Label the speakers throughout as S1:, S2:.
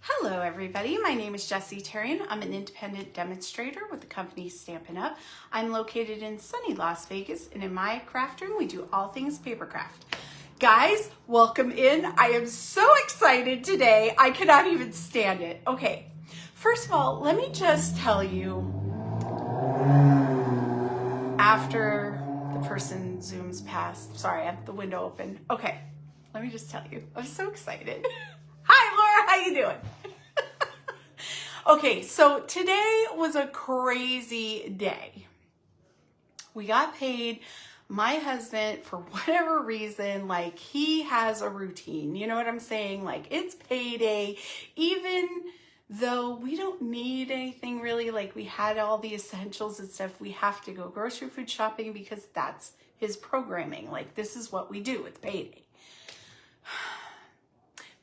S1: Hello everybody, my name is Jessie Tarian. I'm an independent demonstrator with the company Stampin' Up. I'm located in sunny Las Vegas, and in my craft room we do all things paper craft. Guys, welcome in. I am so excited today. I cannot even stand it. Okay, first of all, let me just tell you, after the person zooms past, sorry, I have the window open. Okay, let me just tell you, I'm so excited. Hi Laura, how you doing? Okay, so today was a crazy day. We got paid. My husband, for whatever reason, like he has a routine. You know what I'm saying? Like it's payday, even though we don't need anything really, like we had all the essentials and stuff. We have to go grocery food shopping because that's his programming. Like this is what we do. It's payday.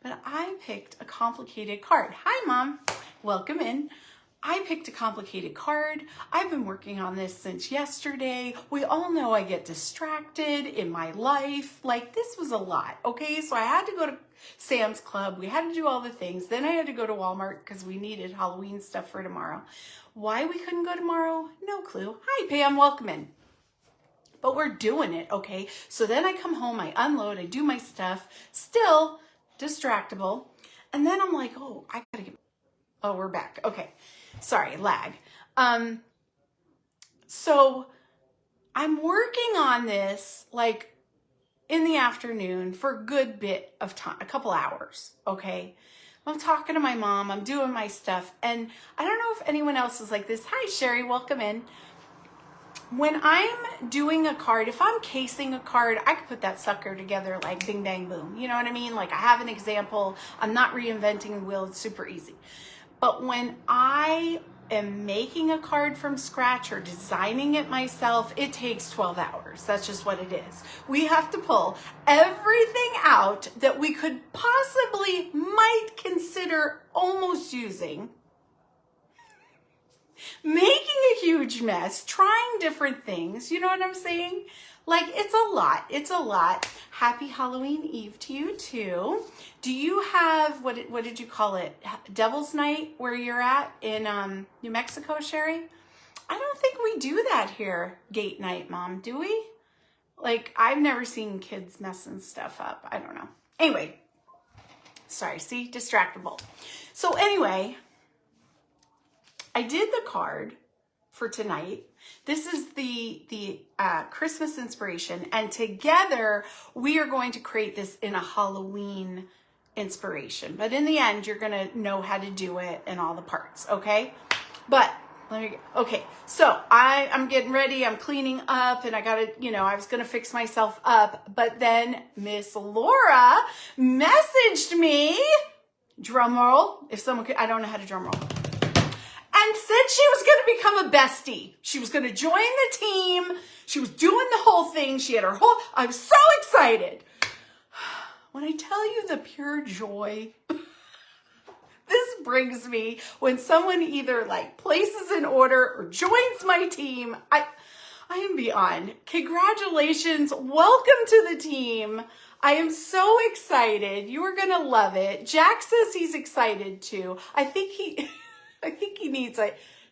S1: But I picked a complicated card. Hi, Mom. Welcome in. I picked a complicated card. I've been working on this since yesterday. We all know I get distracted in my life. Like this was a lot, okay? So I had to go to Sam's Club. We had to do all the things. Then I had to go to Walmart because we needed Halloween stuff for tomorrow. Why we couldn't go tomorrow? No clue. Hi, Pam. Welcome in. But we're doing it, okay? So then I come home, I unload, I do my stuff. Still distractible. And then I'm like, oh, I gotta get, oh, we're back. Okay. Sorry, lag. So I'm working on this like in the afternoon for a good bit of time, a couple hours. Okay. I'm talking to my mom, I'm doing my stuff. And I don't know if anyone else is like this. Hi, Sherry, welcome in. When I'm doing a card, if I'm casing a card, I could put that sucker together like bing, bang, boom. You know what I mean? Like I have an example. I'm not reinventing the wheel. It's super easy. But when I am making a card from scratch or designing it myself, it takes 12 hours. That's just what it is. We have to pull everything out that we could possibly might consider almost using, making a huge mess, trying different things. You know what I'm saying? Like, it's a lot. It's a lot. Happy Halloween Eve to you, too. Do you have, what did you call it? Devil's Night, where you're at in New Mexico, Sherry? I don't think we do that here, Gate Night, Mom. Do we? Like, I've never seen kids messing stuff up. I don't know. Anyway. Sorry, see? Distractible. So anyway, I did the card for tonight. This is the Christmas inspiration, and together we are going to create this in a Halloween inspiration. But in the end, you're gonna know how to do it and all the parts, okay? But okay, so I'm getting ready, I'm cleaning up, and I gotta, I was gonna fix myself up, but then Miss Laura messaged me, drum roll, if someone could, I don't know how to drum roll, and said she was going to become a bestie. She was going to join the team. She was doing the whole thing. She had her whole, I'm so excited. When I tell you the pure joy this brings me when someone either like places an order or joins my team, I am beyond. Congratulations. Welcome to the team. I am so excited. You are going to love it. Jack says he's excited too. I think he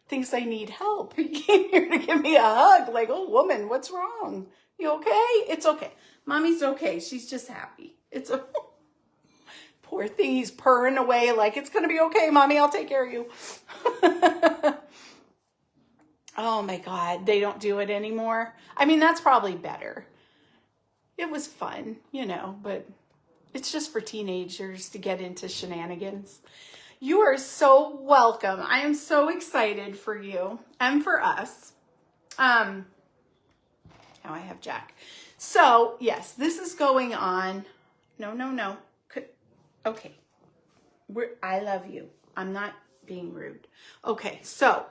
S1: thinks I need help. He came here to give me a hug. Like, oh, woman, what's wrong? You okay? It's okay. Mommy's okay. She's just happy. It's a poor thing. He's purring away like, it's going to be okay, Mommy. I'll take care of you. Oh, my God. They don't do it anymore. I mean, that's probably better. It was fun, but it's just for teenagers to get into shenanigans. You are so welcome. I am so excited for you and for us. Now I have Jack. So, yes, this is going on. No. Okay. I love you. I'm not being rude. Okay, so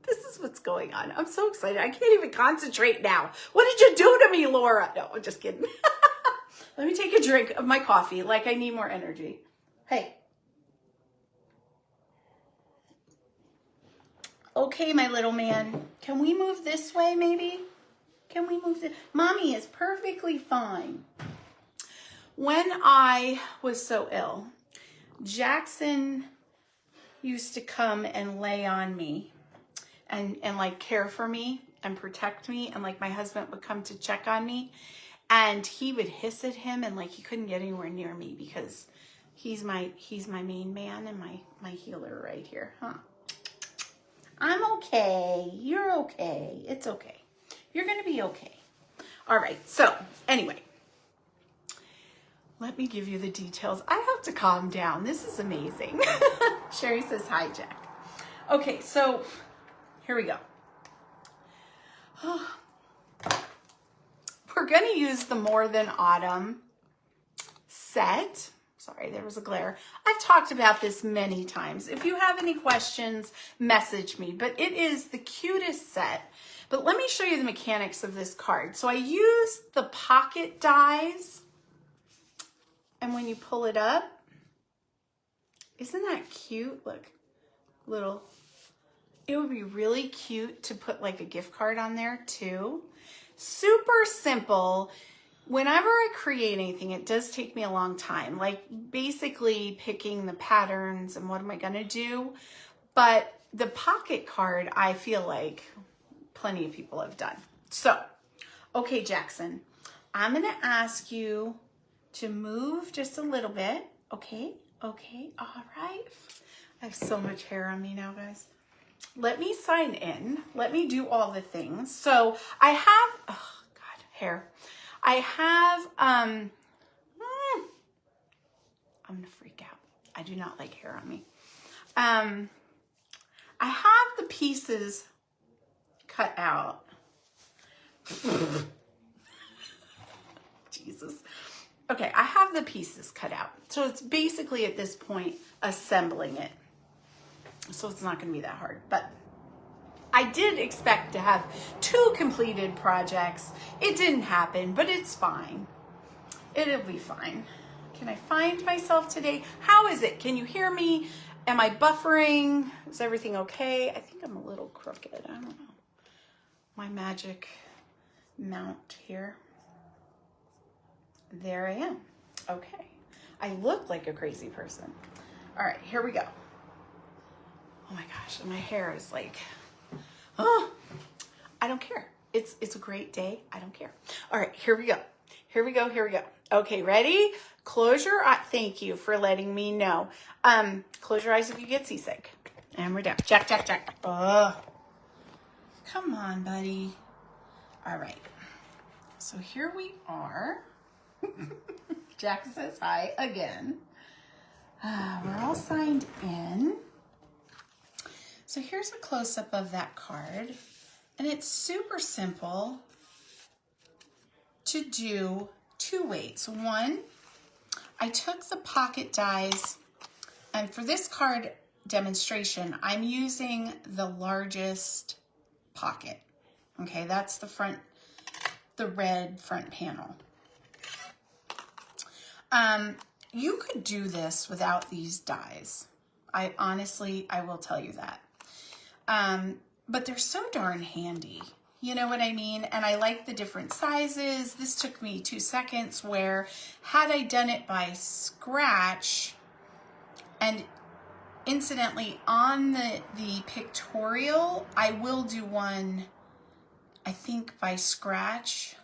S1: this is what's going on. I'm so excited. I can't even concentrate now. What did you do to me, Laura? No, I'm just kidding. Let me take a drink of my coffee. Like I need more energy. Hey. Okay, my little man, can we move this way maybe? Can we move this? Mommy is perfectly fine. When I was so ill, Jackson used to come and lay on me and like care for me and protect me, and like my husband would come to check on me and he would hiss at him and like he couldn't get anywhere near me because he's my main man and my healer right here. I'm okay. You're okay. It's okay. You're gonna be okay. All right, so anyway, let me give you the details. I have to calm down. This is amazing. Sherry says hi, Jack. Okay, so here we go. We're going to use the More Than Autumn set. Sorry, there was a glare. I've talked about this many times. If you have any questions, message me. But it is the cutest set. But let me show you the mechanics of this card. So I used the pocket dies. And when you pull it up, isn't that cute? Look, little. It would be really cute to put like a gift card on there too. Super simple. Whenever I create anything, it does take me a long time, like basically picking the patterns and what am I going to do. But the pocket card, I feel like plenty of people have done. So, okay, Jackson, I'm going to ask you to move just a little bit. Okay. Okay. All right. I have so much hair on me now, guys. Let me sign in. Let me do all the things. So I have, oh God, hair. I have, I'm going to freak out. I do not like hair on me. I have the pieces cut out. Jesus. Okay, I have the pieces cut out. So it's basically at this point assembling it. So it's not going to be that hard. But I did expect to have 2 completed projects. It didn't happen, but it's fine. It'll be fine. Can I find myself today? How is it? Can you hear me? Am I buffering? Is everything okay? I think I'm a little crooked. I don't know. My magic mount here. There I am. Okay. I look like a crazy person. All right, here we go. Oh my gosh, my hair is like, oh, I don't care. It's a great day. I don't care. All right, here we go. Here we go. Here we go. Okay, ready? Close your eyes. Thank you for letting me know. Close your eyes if you get seasick. And we're down. Jack, Jack, Jack. Oh, come on, buddy. All right. So here we are. Jack says hi again. We're all signed in. So here's a close-up of that card. And it's super simple to do 2 ways. One, I took the pocket dies, and for this card demonstration, I'm using the largest pocket. Okay, that's the front, the red front panel. You could do this without these dies. I will tell you that. But they're so darn handy. You know what I mean? And I like the different sizes. This took me 2 seconds, where had I done it by scratch, and incidentally on the pictorial, I will do one, I think, by scratch.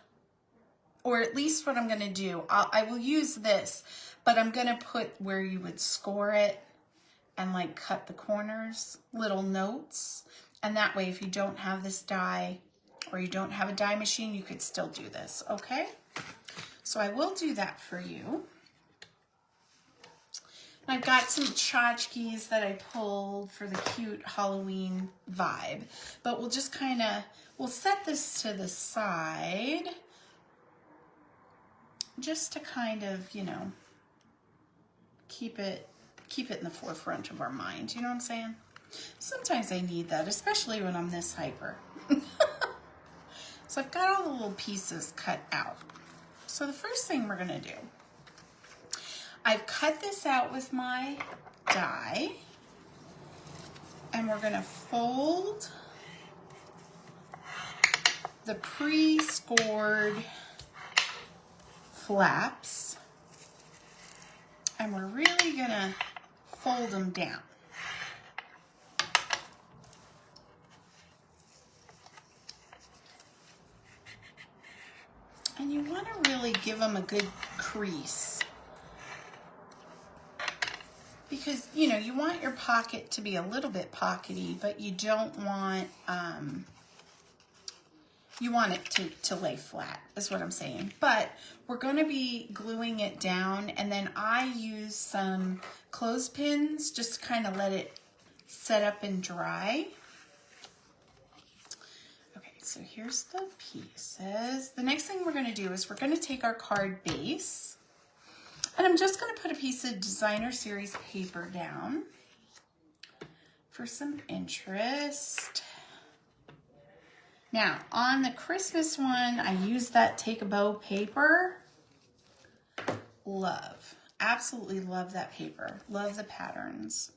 S1: Or at least what I'm going to do, I will use this, but I'm going to put where you would score it and like cut the corners, little notes. And that way, if you don't have this die or you don't have a die machine, you could still do this, okay? So I will do that for you. I've got some tchotchkes that I pulled for the cute Halloween vibe, but we'll just kind of, we'll set this to the side just to kind of, you know, keep it in the forefront of our mind. You know what I'm saying? Sometimes I need that, especially when I'm this hyper. So I've got all the little pieces cut out. So the first thing we're gonna do, I've cut this out with my die, and we're gonna fold the pre-scored flaps, and we're really gonna fold them down. And you want to really give them a good crease. Because, you know, you want your pocket to be a little bit pockety, but you don't want, you want it to lay flat, is what I'm saying. But we're going to be gluing it down, and then I use some clothespins just to kind of let it set up and dry. Okay, so here's the pieces. The next thing we're going to do is we're going to take our card base, and I'm just going to put a piece of designer series paper down for some interest. Now, on the Christmas one, I used that Take a Bow paper. Love, absolutely love that paper. Love the patterns.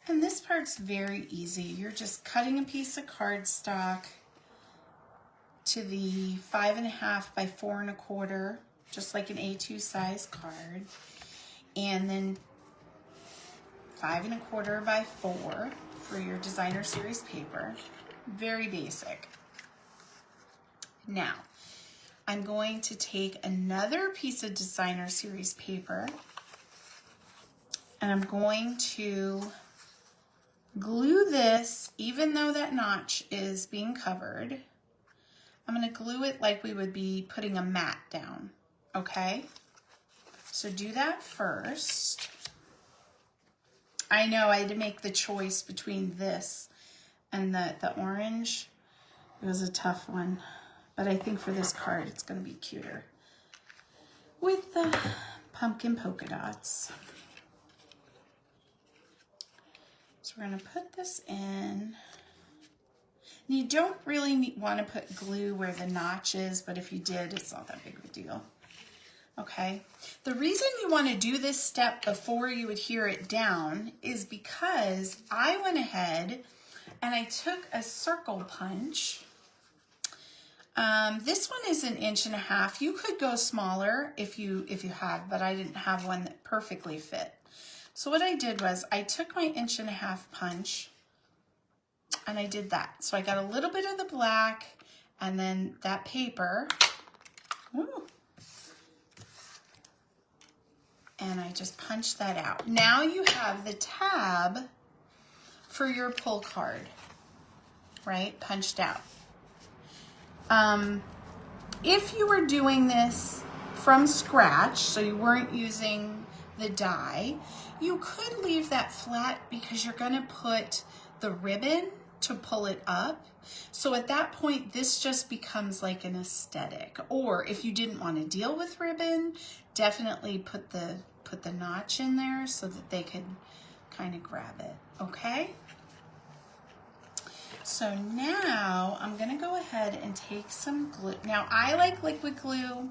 S1: And this part's very easy. You're just cutting a piece of cardstock to the 5.5 by 4 1/4, just like an A2 size card. And then 5 1/4 by 4 for your designer series paper. Very basic. Now, I'm going to take another piece of designer series paper, and I'm going to glue this, even though that notch is being covered. I'm going to glue it like we would be putting a mat down, okay? So do that first. I know I had to make the choice between this and the orange. It was a tough one, but I think for this card it's going to be cuter with the pumpkin polka dots. So we're going to put this in. And you don't really want to put glue where the notch is, but if you did, it's not that big of a deal. Okay, the reason you want to do this step before you adhere it down is because I went ahead and I took a circle punch. This one is 1.5 inches. You could go smaller if you have, but I didn't have one that perfectly fit. So what I did was I took my 1.5 inch punch and I did that. So I got a little bit of the black and then that paper. Ooh. And I just punched that out. Now you have the tab for your pull card, right? Punched out. If you were doing this from scratch, so you weren't using the die, you could leave that flat because you're gonna put the ribbon to pull it up. So at that point, this just becomes like an aesthetic. Or if you didn't want to deal with ribbon, definitely put the notch in there so that they could kind of grab it, okay? So now I'm gonna go ahead and take some glue. Now I like liquid glue.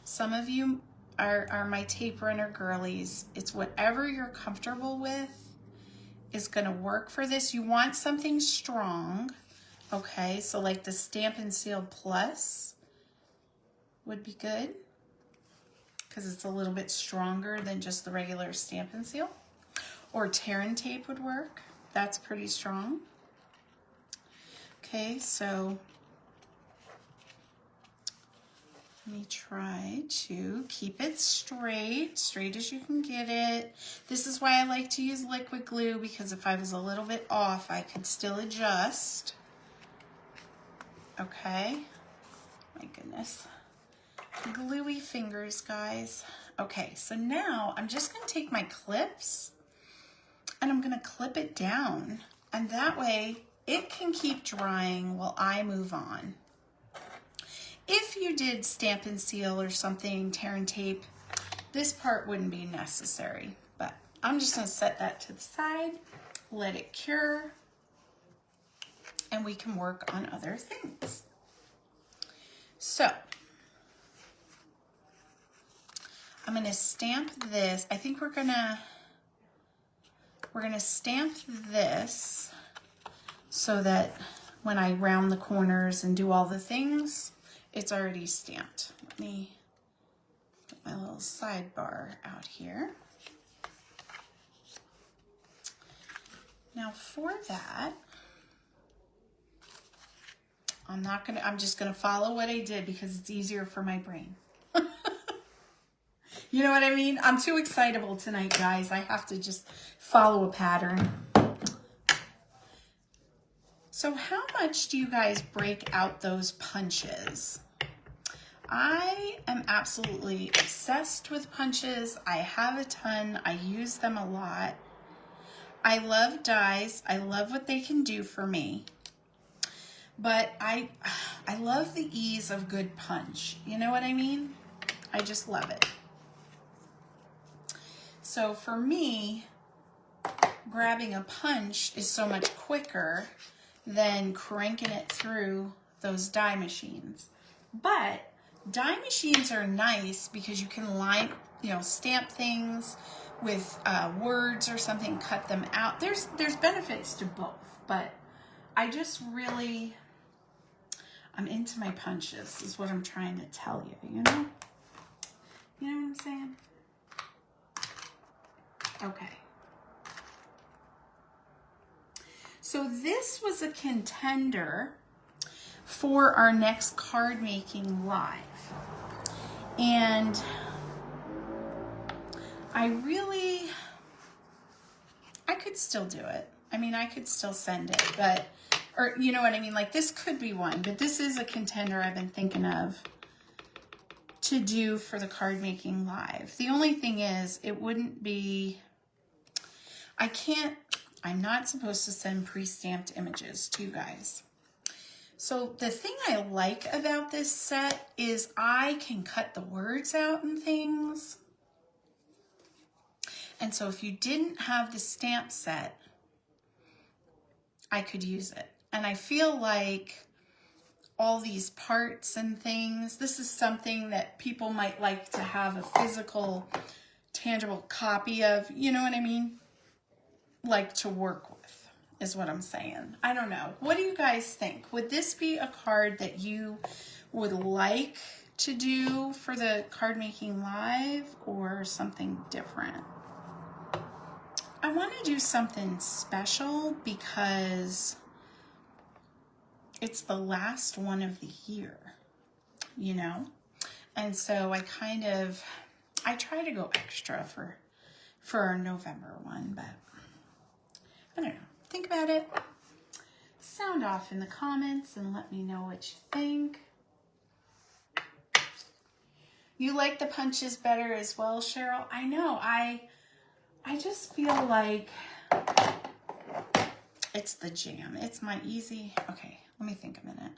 S1: Some of you are my tape runner girlies. It's whatever you're comfortable with is gonna work for this. You want something strong, okay? So like the Stampin' Seal Plus would be good because it's a little bit stronger than just the regular Stampin' Seal. Or Terran tape would work. That's pretty strong. Okay, so let me try to keep it straight as you can get it. This is why I like to use liquid glue, because if I was a little bit off, I could still adjust. Okay, my goodness. Gluey fingers, guys. Okay, so now I'm just gonna take my clips and I'm gonna clip it down, and that way it can keep drying while I move on. If you did Stampin' Seal or something, Terran tape, this part wouldn't be necessary, but I'm just gonna set that to the side, let it cure, and we can work on other things. So, I'm gonna stamp this. I think we're gonna stamp this so that when I round the corners and do all the things, it's already stamped. Let me put my little sidebar out here. Now for that, I'm just gonna follow what I did because it's easier for my brain. You know what I mean? I'm too excitable tonight, guys. I have to just follow a pattern. So how much do you guys break out those punches? I am absolutely obsessed with punches. I have a ton. I use them a lot. I love dies. I love what they can do for me. But I love the ease of good punch. You know what I mean? I just love it. So for me, grabbing a punch is so much quicker than cranking it through those die machines. But die machines are nice because you can line, stamp things with words or something, cut them out. There's benefits to both, but I just really, I'm into my punches is what I'm trying to tell you, you know? You know what I'm saying? Okay. So this was a contender for our next card making live. And I could still do it. I mean, I could still send it, but, or you know what I mean? Like this could be one, but this is a contender I've been thinking of to do for the card making live. The only thing is it wouldn't be, I'm not supposed to send pre-stamped images to you guys. So the thing I like about this set is I can cut the words out and things. And so if you didn't have the stamp set, I could use it. And I feel like all these parts and things, this is something that people might like to have a physical, tangible copy of, you know what I mean? Like to work with, is what I'm saying. I don't know. What do you guys think? Would this be a card that you would like to do for the card making live or something different? I want to do something special because it's the last one of the year, you know? And so I try to go extra for our November one, but I don't know. Think about it. Sound off in the comments and let me know what you think. You like the punches better as well, Cheryl? I know. I just feel like it's the jam. It's my easy. Okay, let me think a minute.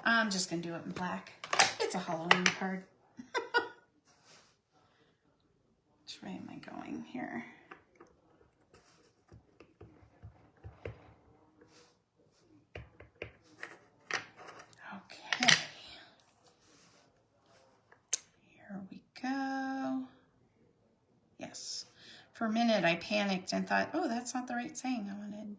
S1: I'm just going to do it in black. It's a Halloween card. Which way am I going here? Okay. Here we go. Yes. For a minute, I panicked and thought, oh, that's not the right saying I wanted.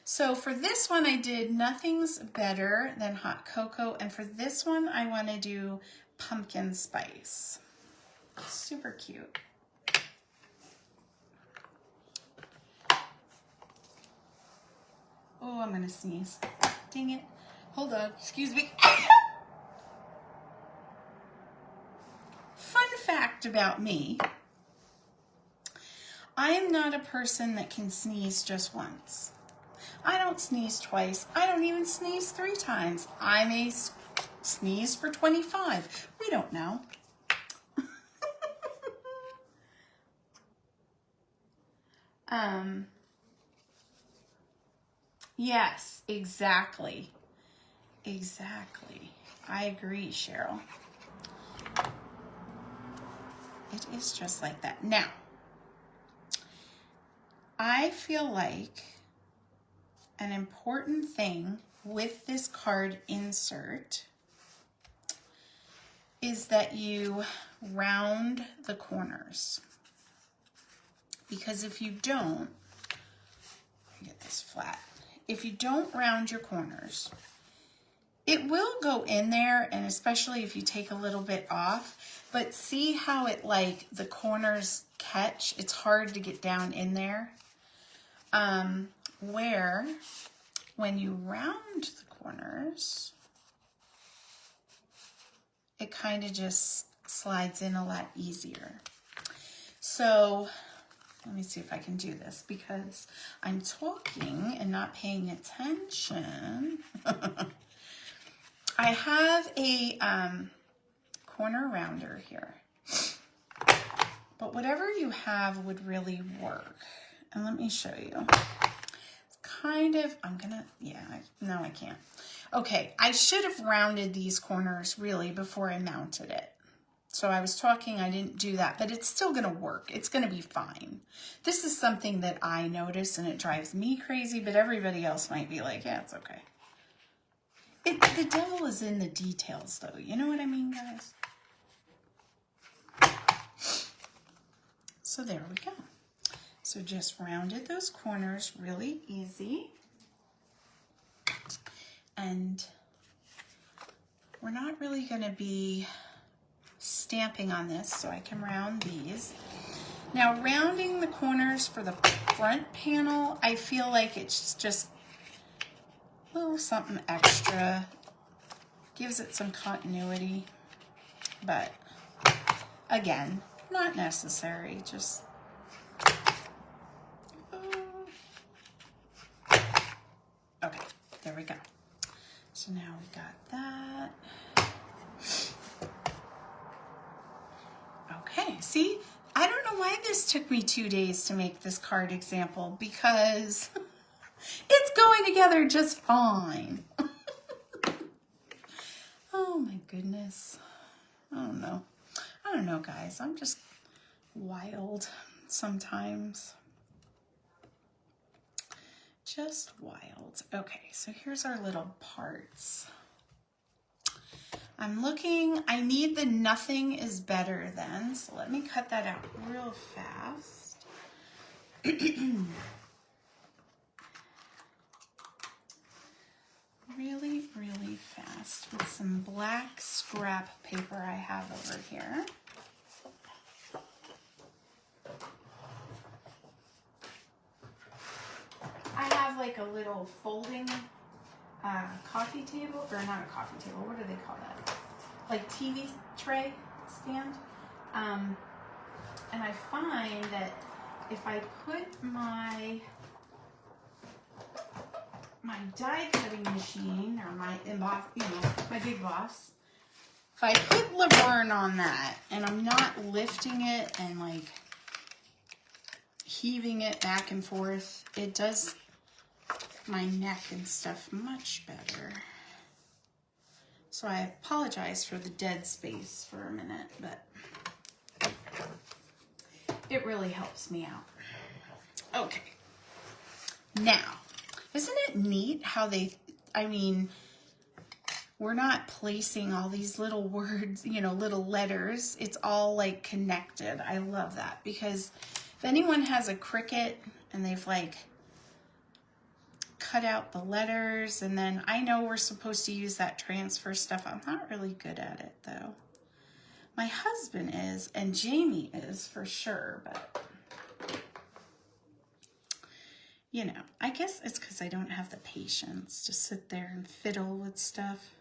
S1: So for this one, I did Nothing's Better Than Hot Cocoa. And for this one, I want to do Pumpkin Spice. Super cute. Oh, I'm going to sneeze. Dang it. Hold on. Excuse me. Fun fact about me. I am not a person that can sneeze just once. I don't sneeze twice. I don't even sneeze 3 times. I may sneeze for 25. We don't know. Yes, exactly. Exactly. I agree, Cheryl. It is just like that. Now, I feel like an important thing with this card insert is that you round the corners. Because if you don't, let me get this flat. If you don't round your corners, It will go in there, and especially if you take a little bit off, but see how it, like, the corners catch? It's hard to get down in there. Where when you round the corners, it kind of just slides in a lot easier. So let me see if I can do this because I'm talking and not paying attention. I have a corner rounder here, but whatever you have would really work. And let me show you. It's kind of, no, I can't. Okay, I should have rounded these corners really before I mounted it. So I was talking, I didn't do that, but it's still gonna work. It's gonna be fine. This is something that I notice and it drives me crazy, but everybody else might be like, yeah, it's okay. The devil is in the details though. You know what I mean, guys? So there we go. So just rounded those corners really easy. And we're not really gonna be stamping on this, so I can round these. Now, rounding the corners for the front panel, I feel like it's just a little something extra. Gives it some continuity, but again, not necessary. Just okay, there we go. So now we got that. Okay, see, I don't know why this took me 2 days to make this card example because it's going together just fine. Oh my goodness. I don't know, guys. I'm just wild sometimes. Just wild. Okay, so here's our little parts. I'm looking, I need the nothing is better than, so let me cut that out real fast. Really, really fast with some black scrap paper I have over here. I have like a little folding coffee table, or not a coffee table, what do they call that? Like TV tray stand. And I find that if I put my die cutting machine, or my emboss, my Big Boss, if I put Laverne on that and I'm not lifting it and like heaving it back and forth, it does my neck and stuff much better. So I apologize for the dead space for a minute, but it really helps me out. Okay. Now, isn't it neat how we're not placing all these little words, little letters. It's all like connected. I love that because if anyone has a Cricut and they've like cut out the letters, and then I know we're supposed to use that transfer stuff. I'm not really good at it though. My husband is, and Jamie is for sure, but I guess it's because I don't have the patience to sit there and fiddle with stuff.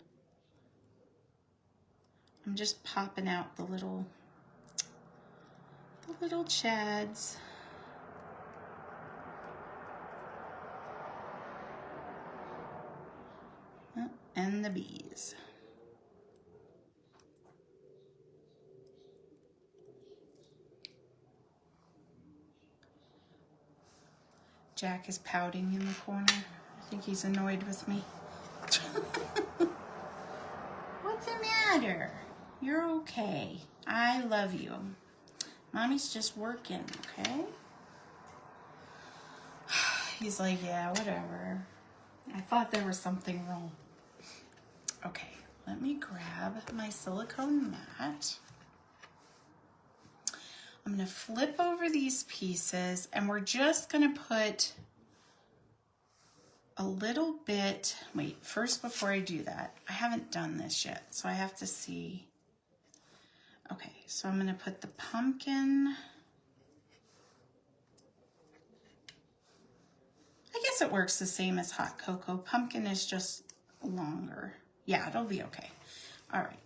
S1: I'm just popping out the little chads. And the bees. Jack is pouting in the corner. I think he's annoyed with me. What's the matter? You're okay. I love you. Mommy's just working, okay? He's like, yeah, whatever. I thought there was something wrong. Okay, let me grab my silicone mat. I'm going to flip over these pieces, and we're just going to put a little bit, wait, first before I do that, I haven't done this yet, so I have to see. Okay, so I'm gonna put the pumpkin. I guess it works the same as hot cocoa. Pumpkin is just longer. Yeah, it'll be okay. All right.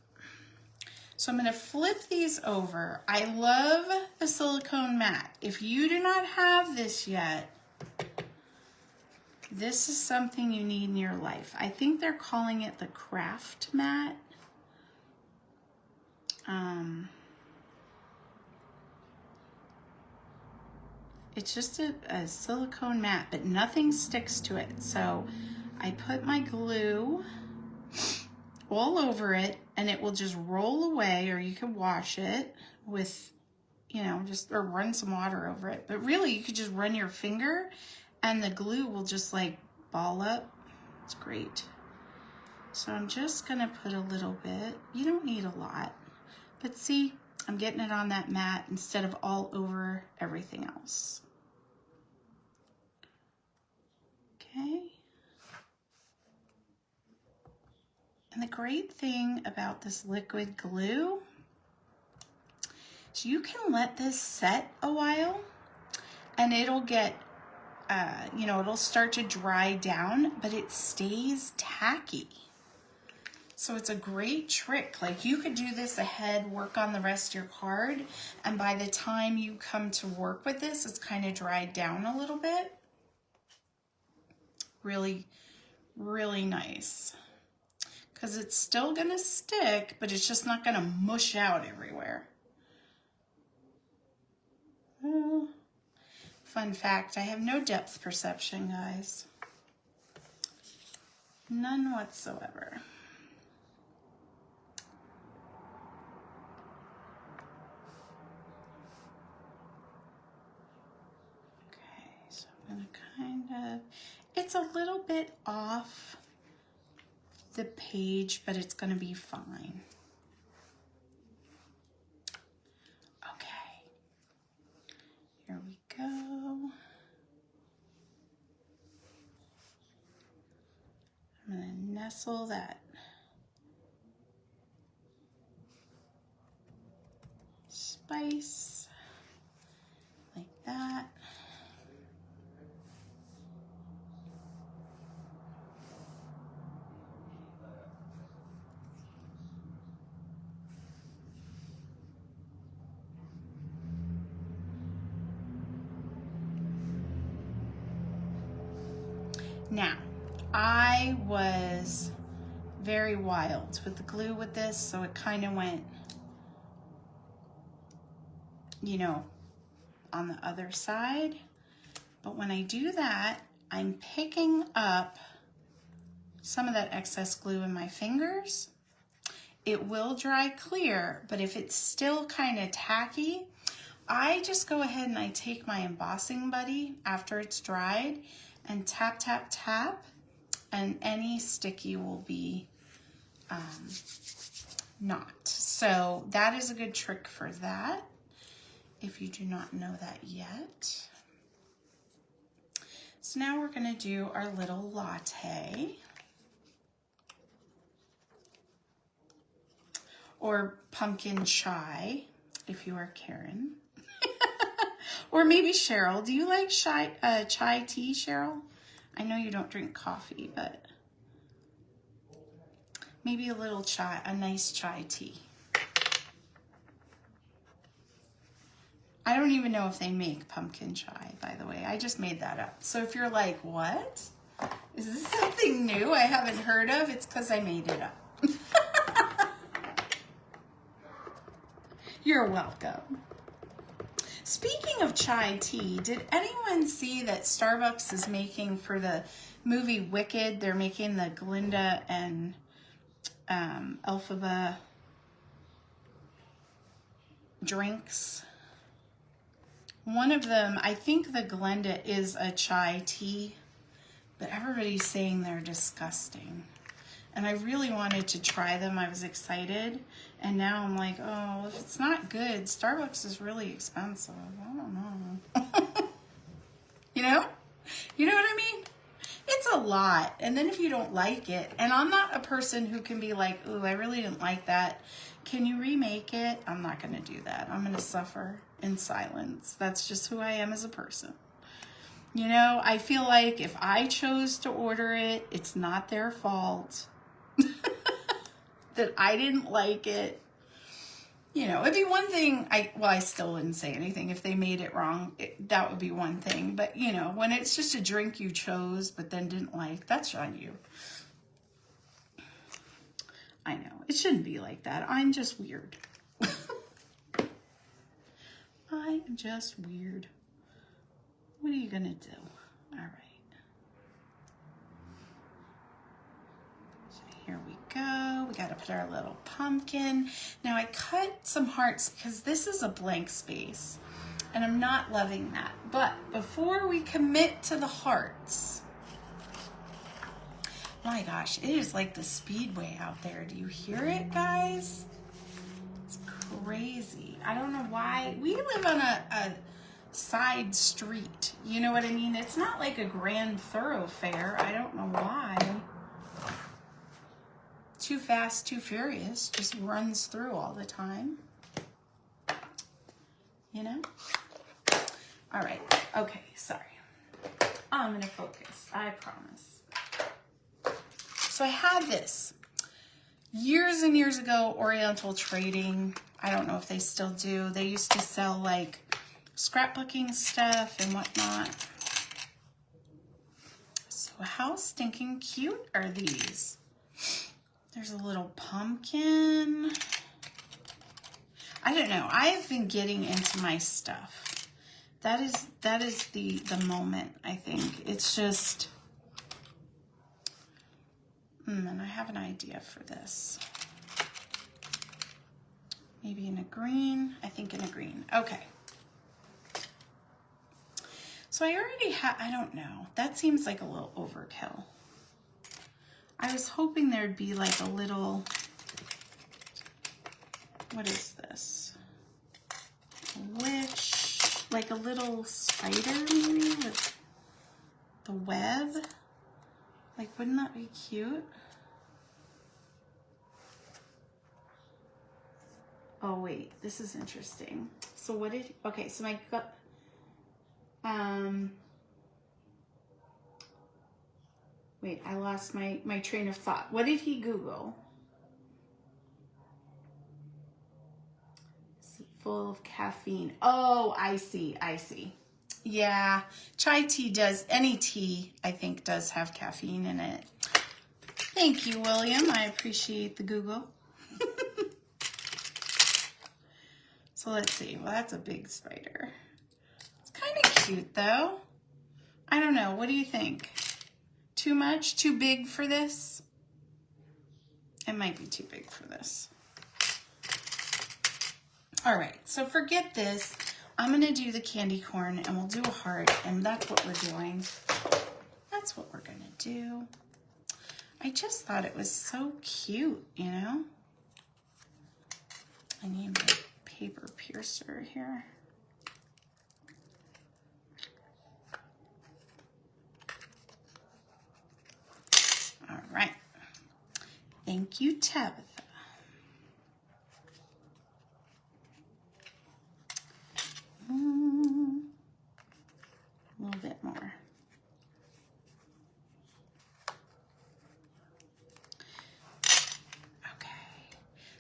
S1: So I'm going to flip these over. I love the silicone mat. If you do not have this yet, this is something you need in your life. I think they're calling it the craft mat. It's just a silicone mat, but nothing sticks to it. So I put my glue all over it, and it will just roll away, or you can wash it with, you know, just, or run some water over it. But really, you could just run your finger and the glue will just like ball up. It's great. So I'm just gonna put a little bit. You don't need a lot, but see, I'm getting it on that mat instead of all over everything else. Okay. And the great thing about this liquid glue is you can let this set a while and it'll get, you know, it'll start to dry down, but it stays tacky. So it's a great trick. Like you could do this ahead, work on the rest of your card, and by the time you come to work with this, it's kind of dried down a little bit. Really, really nice. Because it's still going to stick, but it's just not going to mush out everywhere. Fun fact, I have no depth perception, guys. None whatsoever. Okay, so I'm going to kind of, it's a little bit off the page, but it's going to be fine. Okay, here we go. I'm going to nestle that spice like that. Now, I was very wild with the glue with this, so it kind of went, you know, on the other side. But when I do that, I'm picking up some of that excess glue in my fingers. It will dry clear, but if it's still kind of tacky, I just go ahead and I take my embossing buddy after it's dried and tap, tap, tap, and any sticky will be not. So that is a good trick for that, if you do not know that yet. So now we're going to do our little latte, or pumpkin chai, if you are Karen. Or maybe Cheryl. Do you like chai tea, Cheryl? I know you don't drink coffee, but maybe a little chai, a nice chai tea. I don't even know if they make pumpkin chai, by the way. I just made that up. So if you're like, what? Is this something new I haven't heard of? It's because I made it up. You're welcome. Speaking of chai tea, did anyone see that Starbucks is making, for the movie Wicked, they're making the Glinda and Elphaba drinks? One of them, I think the Glinda is a chai tea, but everybody's saying they're disgusting. And I really wanted to try them. I was excited. And now I'm like, oh, if it's not good, Starbucks is really expensive. I don't know. You know? You know what I mean? It's a lot. And then if you don't like it, and I'm not a person who can be like, ooh, I really didn't like that. Can you remake it? I'm not going to do that. I'm going to suffer in silence. That's just who I am as a person. You know, I feel like if I chose to order it, it's not their fault that I didn't like it. You know, it'd be one thing, I still wouldn't say anything. If they made it wrong, that would be one thing. But, you know, when it's just a drink you chose but then didn't like, that's on you. I know, it shouldn't be like that. I'm just weird. I am just weird. What are you going to do? All right. Here we go. We got to put our little pumpkin. Now I cut some hearts because this is a blank space and I'm not loving that. But before we commit to the hearts, my gosh, it is like the speedway out there. Do you hear it, guys? It's crazy. I don't know why. We live on a side street. You know what I mean? It's not like a grand thoroughfare. I don't know why. Too Fast, Too Furious just runs through all the time. You know? All right. Okay, sorry. I'm going to focus. I promise. So I had this. Years and years ago, Oriental Trading. I don't know if they still do. They used to sell like scrapbooking stuff and whatnot. So how stinking cute are these? There's a little pumpkin. I don't know. I've been getting into my stuff. That is the moment, I think. It's just, and I have an idea for this. Maybe in a green. I think in a green. Okay. So I already have, I don't know. That seems like a little overkill. I was hoping there'd be like a little, what is this? A witch, like a little spider maybe with the web. Like, wouldn't that be cute? Oh wait, this is interesting. So what did, okay, so my gut, wait, I lost my train of thought. What did he Google? Is it full of caffeine? Oh, I see. Yeah, chai tea does, any tea, I think, does have caffeine in it. Thank you, William. I appreciate the Google. So let's see. Well, that's a big spider. It's kind of cute, though. I don't know. What do you think? Too much? Too big for this? It might be too big for this. All right, so forget this. I'm gonna do the candy corn and we'll do a heart, and that's what we're doing. That's what we're gonna do. I just thought it was so cute, you know? I need my paper piercer here. All right. Thank you, Tabitha. A little bit more. Okay.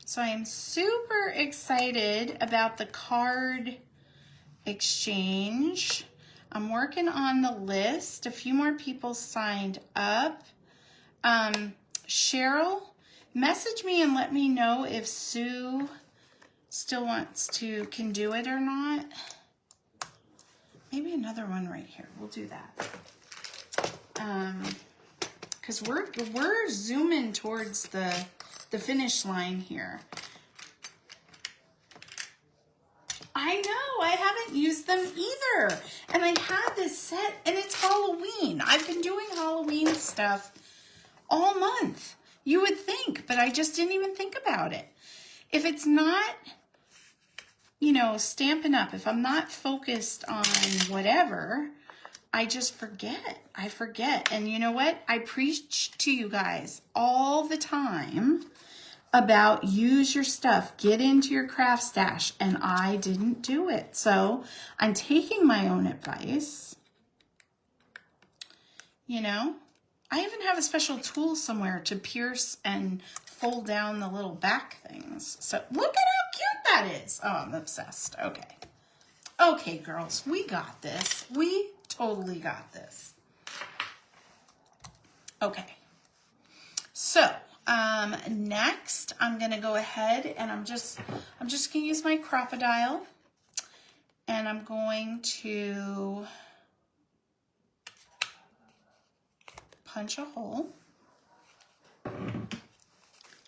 S1: So I am super excited about the card exchange. I'm working on the list. A few more people signed up. Cheryl, message me and let me know if Sue still can do it or not. Maybe another one right here. We'll do that. Because we're zooming towards the finish line here. I know, I haven't used them either. And I had this set, and it's Halloween. I've been doing Halloween stuff all month. You would think, but I just didn't even think about it. If it's not, you know, Stampin' Up, if I'm not focused on whatever, I just forget. I forget. And you know what? I preach to you guys all the time about use your stuff, get into your craft stash, and I didn't do it. So I'm taking my own advice. You know, I even have a special tool somewhere to pierce and fold down the little back things. So look at how cute that is. Oh, I'm obsessed. Okay. Okay, girls, we got this. We totally got this. Okay. So, next I'm going to go ahead and I'm just going to use my Crop-A-Dile, and I'm going to punch a hole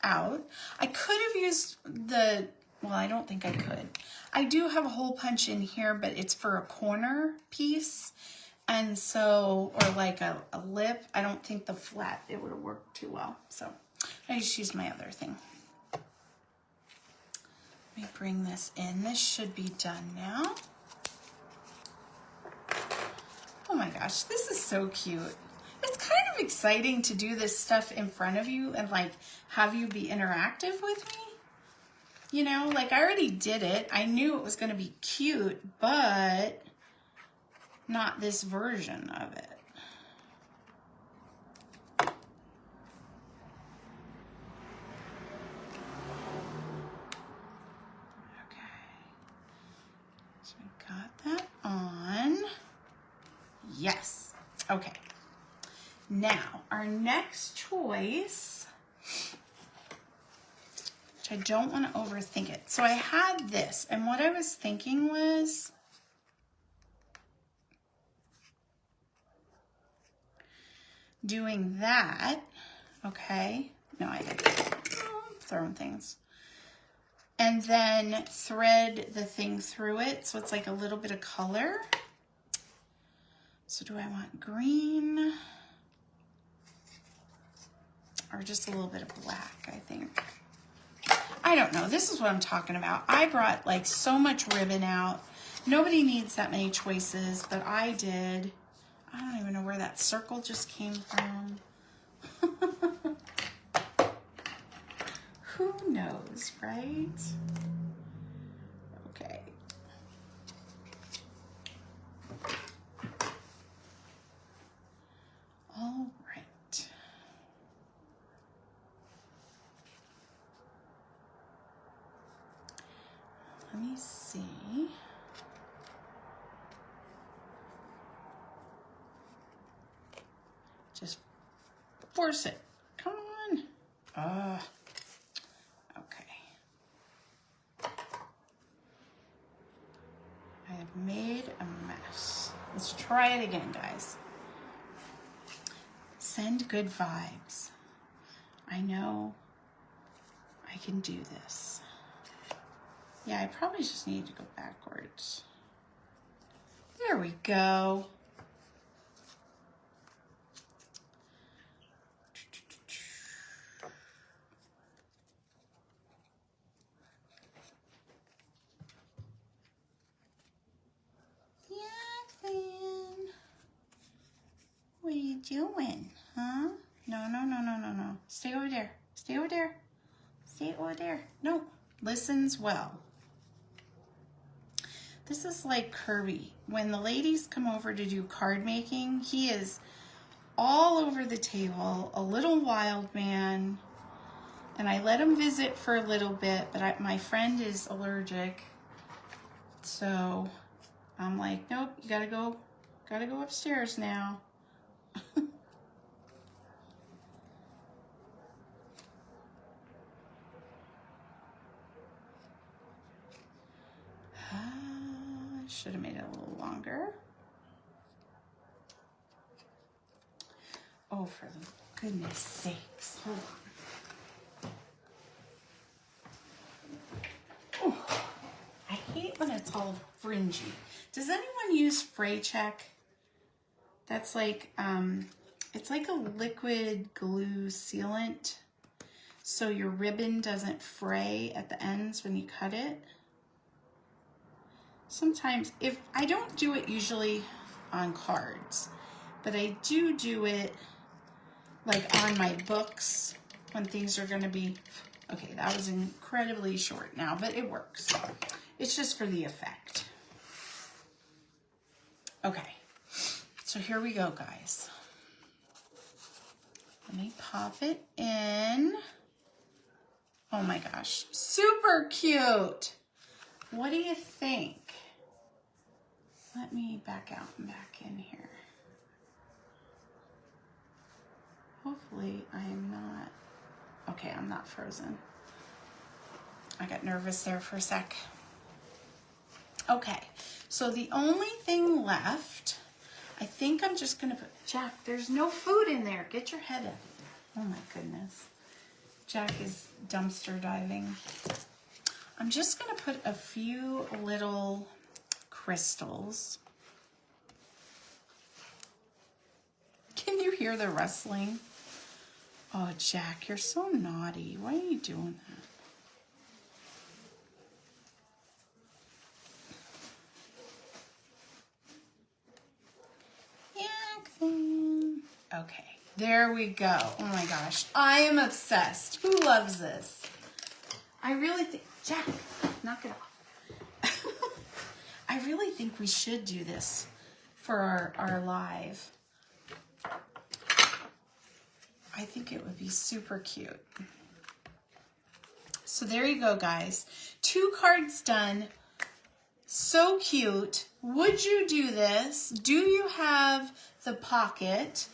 S1: out. I could have used well, I don't think I could. I do have a hole punch in here, but it's for a corner piece. And so, or like a lip. I don't think the flat, it would have worked too well. So I just used my other thing. Let me bring this in. This should be done now. Oh my gosh, this is so cute. It's kind of exciting to do this stuff in front of you and like have you be interactive with me. You know, like I already did it. I knew it was going to be cute, but not this version of it. Okay. So we got that on. Yes. Okay. Now, our next choice, which I don't want to overthink it. So I had this, and what I was thinking was doing that. Okay. No, I didn't. Throwing things. And then thread the thing through it so it's like a little bit of color. So do I want green? Or just a little bit of black, I think. I don't know. This is what I'm talking about. I brought like so much ribbon out. Nobody needs that many choices, but I did. I don't even know where that circle just came from. Who knows, right? Okay. All right. Let me see. Just force it. Come on. Okay. I have made a mess. Let's try it again, guys. Send good vibes. I know I can do this. Yeah, I probably just need to go backwards. There we go. What are you doing, huh? No. Stay over there. Stay over there. Stay over there. No. Listens well. This is like Kirby. When the ladies come over to do card making, he is all over the table, a little wild man. And I let him visit for a little bit, but my friend is allergic. So I'm like, nope, you gotta go upstairs now. Should have made it a little longer. Oh, for the goodness sakes. Hold on. Oh, I hate when it's all fringy. Does anyone use Fray Check? That's like, it's like a liquid glue sealant, so your ribbon doesn't fray at the ends when you cut it. Sometimes, if I don't do it usually on cards, but I do it like on my books when things are going to be, okay, that was incredibly short now, but it works. It's just for the effect. Okay, so here we go, guys. Let me pop it in. Oh my gosh, super cute. What do you think? Let me back out and back in here. Hopefully I am not, okay, I'm not frozen. I got nervous there for a sec. Okay, so the only thing left, I think I'm just gonna put, Jack, there's no food in there. Get your head up. Oh my goodness. Jack is dumpster diving. I'm just gonna put a few little crystals. Can you hear the rustling? Oh, Jack, you're so naughty. Why are you doing that? Okay, there we go. Oh my gosh, I am obsessed. Who loves this? I really think, Jack, knock it off. I really think we should do this for our live. I think it would be super cute. So there you go, guys. 2 cards done. So cute. Would you do this? Do you have the pocket?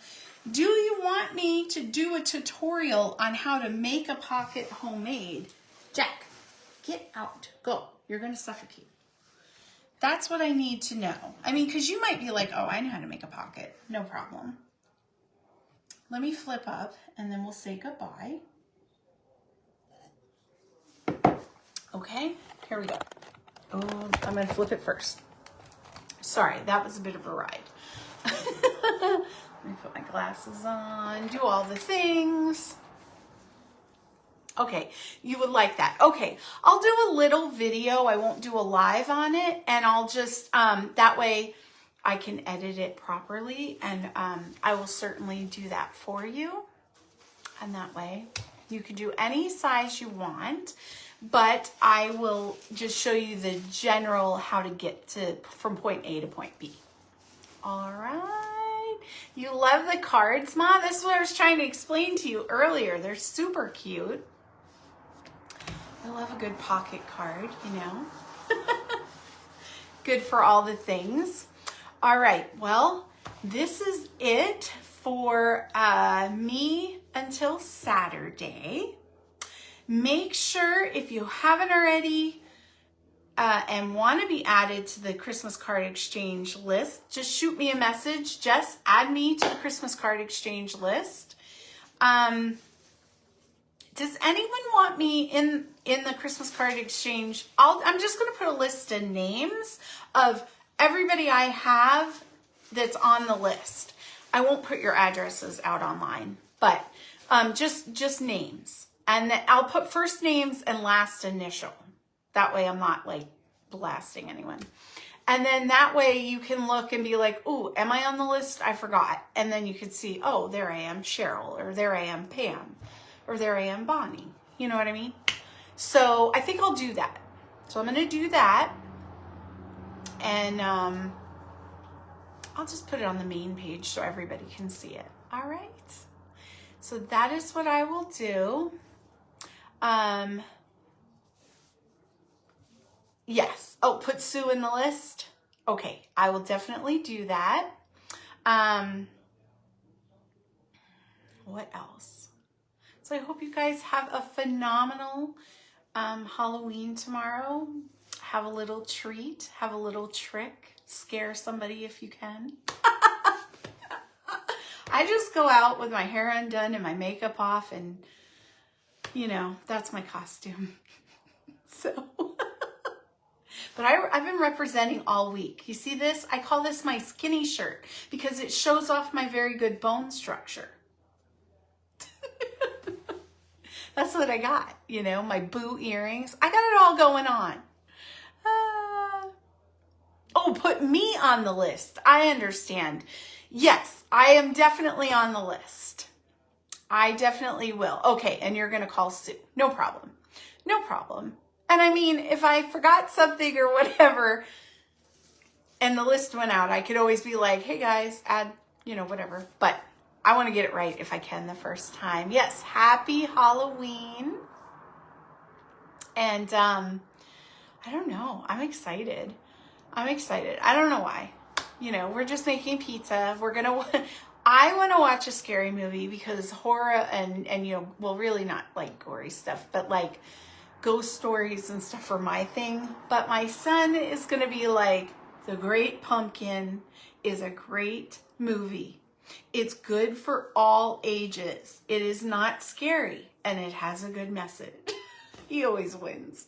S1: Do you want me to do a tutorial on how to make a pocket homemade? Jack, get out. Go. You're going to suffocate. That's what I need to know. I mean, because you might be like, oh, I know how to make a pocket. No problem. Let me flip up and then we'll say goodbye. Okay, here we go. Oh, I'm going to flip it first. Sorry, that was a bit of a ride. Let me put my glasses on, do all the things. Okay, you would like that. Okay, I'll do a little video. I won't do a live on it, and I'll just, that way I can edit it properly, and I will certainly do that for you. And that way you can do any size you want, but I will just show you the general how to get to from point A to point B. All right. You love the cards, Ma? This is what I was trying to explain to you earlier. They're super cute. I love a good pocket card, you know. Good for all the things. All right, well, this is it for me until Saturday. Make sure, if you haven't already and want to be added to the Christmas card exchange list, just shoot me a message. Just add me to the Christmas card exchange list. Does anyone want me in the Christmas card exchange? I'm just going to put a list of names of everybody I have that's on the list. I won't put your addresses out online, but just names. And then I'll put first names and last initial. That way I'm not like blasting anyone. And then that way you can look and be like, ooh, am I on the list? I forgot. And then you can see, oh, there I am, Cheryl, or there I am, Pam, or there I am, Bonnie. You know what I mean? So I think I'll do that. So I'm going to do that. And I'll just put it on the main page so everybody can see it. All right. So that is what I will do. Yes. Oh, put Sue in the list. Okay. I will definitely do that. What else? So I hope you guys have a phenomenal Halloween tomorrow. Have a little treat, have a little trick, scare somebody if you can. I just go out with my hair undone and my makeup off, and you know, that's my costume. So, but I've been representing all week. You see this? I call this my skinny shirt because it shows off my very good bone structure. That's what I got, you know, my boo earrings. I got it all going on. Oh, put me on the list. I understand. Yes, I am definitely on the list. I definitely will. Okay, and you're going to call Sue. No problem. No problem. And I mean, if I forgot something or whatever, and the list went out, I could always be like, hey guys, add, whatever. But I want to get it right if I can the first time. Yes, happy Halloween. And I don't know. I'm excited. I don't know why. We're just making pizza. I want to watch a scary movie because horror and well, really not like gory stuff, but like ghost stories and stuff are my thing. But my son is going to be like, The Great Pumpkin is a great movie. It's good for all ages. It is not scary and it has a good message. He always wins.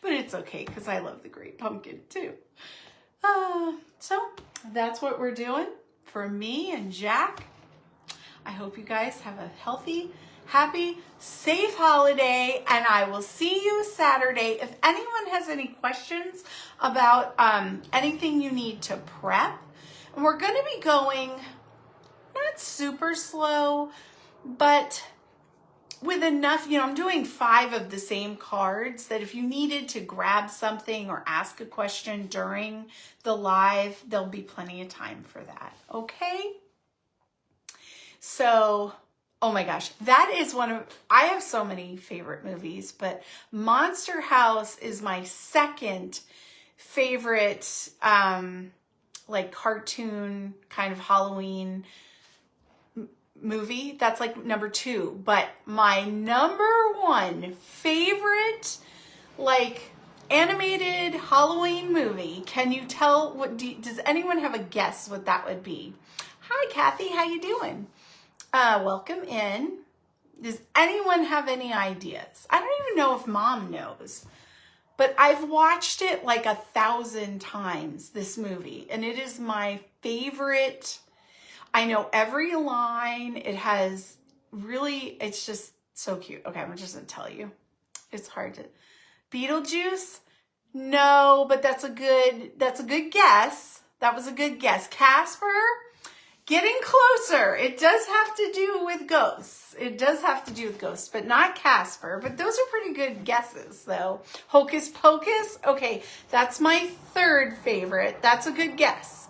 S1: But it's okay because I love The Great Pumpkin too. So that's what we're doing for me and Jack. I hope you guys have a healthy, happy, safe holiday, and I will see you Saturday. If anyone has any questions about anything you need to prep, and we're going to be going not super slow, but with enough, I'm doing 5 of the same cards that if you needed to grab something or ask a question during the live, there'll be plenty of time for that. Okay? So, oh my gosh, that is I have so many favorite movies, but Monster House is my second favorite, like cartoon kind of Halloween movie. That's like number 2, but my number 1 favorite like animated Halloween movie, can you tell does anyone have a guess what that would be? Hi Kathy, how you doing? Welcome in. Does anyone have any ideas? I don't even know if Mom knows, but I've watched it like 1,000 times, this movie, and it is my favorite. I know every line. It has really, it's just so cute. Okay, I'm just gonna tell you. It's hard to. Beetlejuice? No, but that's a good guess. That was a good guess. Casper? Getting closer. It does have to do with ghosts. But not Casper. But those are pretty good guesses, though. Hocus Pocus? Okay, that's my 3rd favorite. That's a good guess.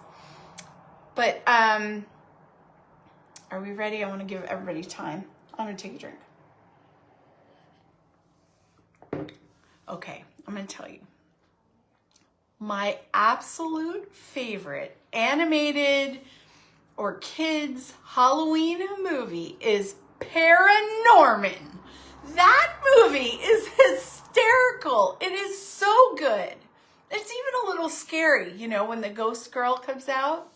S1: But, are we ready? I want to give everybody time. I'm going to take a drink. Okay, I'm going to tell you. My absolute favorite animated or kids Halloween movie is Paranorman. That movie is hysterical. It is so good. It's even a little scary, when the ghost girl comes out.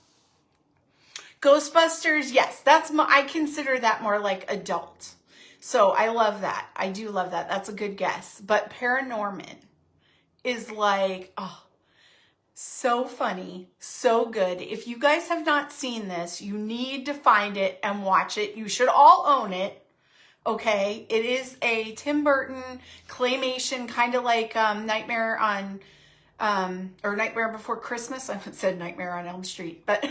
S1: Ghostbusters, yes, I consider that more like adult. So I love that. I do love that. That's a good guess. But Paranorman is like, oh, so funny, so good. If you guys have not seen this, you need to find it and watch it. You should all own it. Okay, it is a Tim Burton claymation, kind of like Nightmare Before Christmas. I said Nightmare on Elm Street, but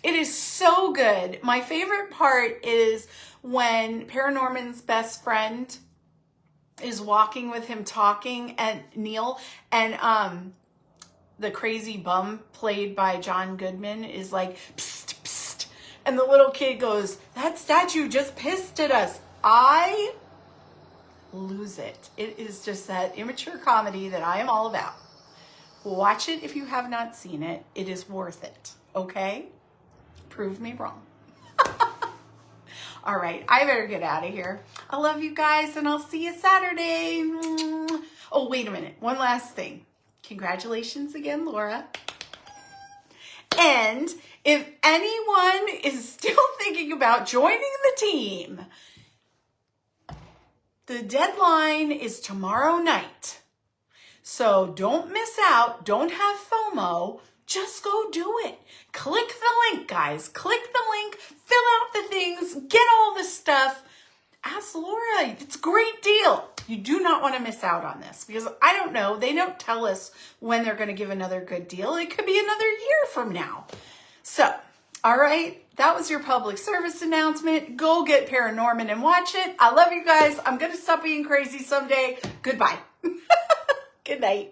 S1: it is so good. My favorite part is when Paranorman's best friend is walking with him talking, and Neil, and the crazy bum played by John Goodman is like, psst, psst, and the little kid goes, that statue just pissed at us. I lose it. It is just that immature comedy that I am all about. Watch it if you have not seen it. It is worth it. Okay? Prove me wrong. All right, I better get out of here. I love you guys, and I'll see you Saturday. Oh, wait a minute. One last thing. Congratulations again, Laura. And if anyone is still thinking about joining the team, the deadline is tomorrow night. So don't miss out. Don't have FOMO. Just go do it. Click the link, guys. Click the link. Fill out the things. Get all the stuff. Ask Laura. It's a great deal. You do not want to miss out on this because I don't know. They don't tell us when they're going to give another good deal. It could be another year from now. So, all right, that was your public service announcement. Go get Paranorman and watch it. I love you guys. I'm going to stop being crazy someday. Goodbye. Good night.